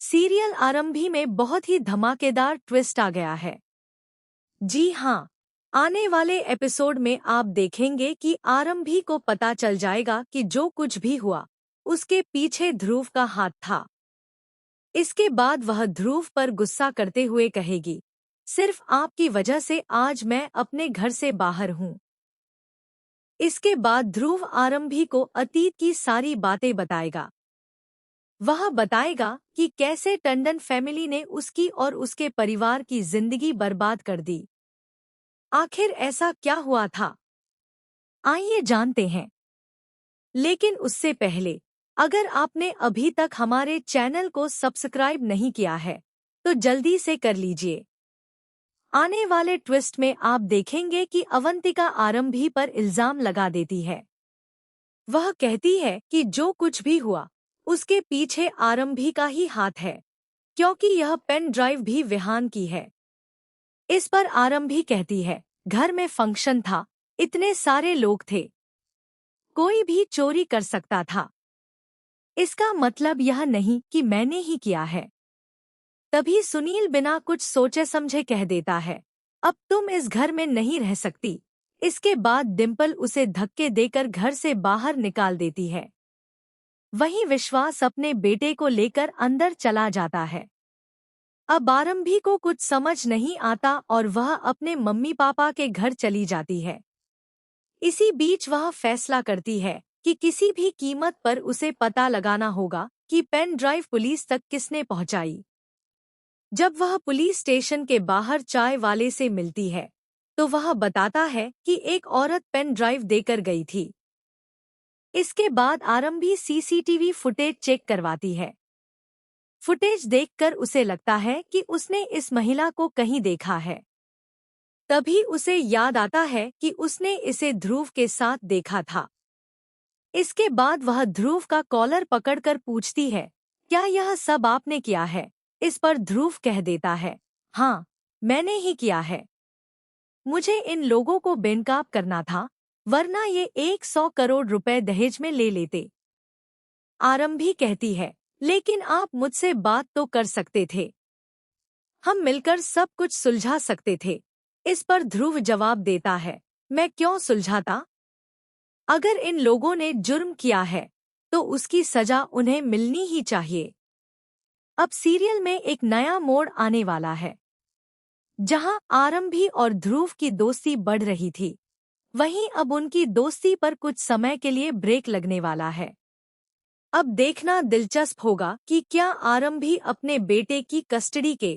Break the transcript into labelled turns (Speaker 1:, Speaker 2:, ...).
Speaker 1: Serial आरंभी में बहुत ही धमाकेदार ट्विस्ट आ गया है। जी हाँ, आने वाले एपिसोड में आप देखेंगे कि आरंभी को पता चल जाएगा कि जो कुछ भी हुआ उसके पीछे ध्रुव का हाथ था। इसके बाद वह ध्रुव पर गुस्सा करते हुए कहेगी, सिर्फ आपकी वजह से आज मैं अपने घर से बाहर हूँ। इसके बाद ध्रुव आरंभी को अतीत की सारी बातें बताएगा। वह बताएगा कि कैसे टंडन फैमिली ने उसकी और उसके परिवार की जिंदगी बर्बाद कर दी। आखिर ऐसा क्या हुआ था, आइए जानते हैं। लेकिन उससे पहले, अगर आपने अभी तक हमारे चैनल को सब्सक्राइब नहीं किया है तो जल्दी से कर लीजिए। आने वाले ट्विस्ट में आप देखेंगे कि अवंतिका आरंभी पर इल्जाम लगा देती है। वह कहती है कि जो कुछ भी हुआ उसके पीछे आरंभी का ही हाथ है, क्योंकि यह पेन ड्राइव भी विहान की है। इस पर आरंभी कहती है, घर में फंक्शन था, इतने सारे लोग थे, कोई भी चोरी कर सकता था। इसका मतलब यह नहीं कि मैंने ही किया है। तभी सुनील बिना कुछ सोचे समझे कह देता है, अब तुम इस घर में नहीं रह सकती। इसके बाद डिम्पल उसे धक्के देकर घर से बाहर निकाल देती है। वहीं विश्वास अपने बेटे को लेकर अंदर चला जाता है। अब आरंभी को कुछ समझ नहीं आता और वह अपने मम्मी पापा के घर चली जाती है। इसी बीच वह फैसला करती है कि किसी भी कीमत पर उसे पता लगाना होगा कि पेन ड्राइव पुलिस तक किसने पहुंचाई। जब वह पुलिस स्टेशन के बाहर चाय वाले से मिलती है तो वह बताता है कि एक औरत पेन ड्राइव देकर गई थी। इसके बाद आरंभी सीसीटीवी फुटेज चेक करवाती है। फुटेज देखकर उसे लगता है कि उसने इस महिला को कहीं देखा है। तभी उसे याद आता है कि उसने इसे ध्रुव के साथ देखा था। इसके बाद वह ध्रुव का कॉलर पकड़कर पूछती है, क्या यह सब आपने किया है? इस पर ध्रुव कह देता है, हाँ, मैंने ही किया है। मुझे इन लोगों को बेनकाब करना था, वरना ये 100 करोड़ रुपए दहेज में ले लेते। आरंभी कहती है, लेकिन आप मुझसे बात तो कर सकते थे, हम मिलकर सब कुछ सुलझा सकते थे। इस पर ध्रुव जवाब देता है, मैं क्यों सुलझाता? अगर इन लोगों ने जुर्म किया है तो उसकी सजा उन्हें मिलनी ही चाहिए। अब सीरियल में एक नया मोड़ आने वाला है। जहां आरंभी और ध्रुव की दोस्ती बढ़ रही थी, वहीं अब उनकी दोस्ती पर कुछ समय के लिए ब्रेक लगने वाला है। अब देखना दिलचस्प होगा कि क्या आरंभी अपने बेटे की कस्टडी के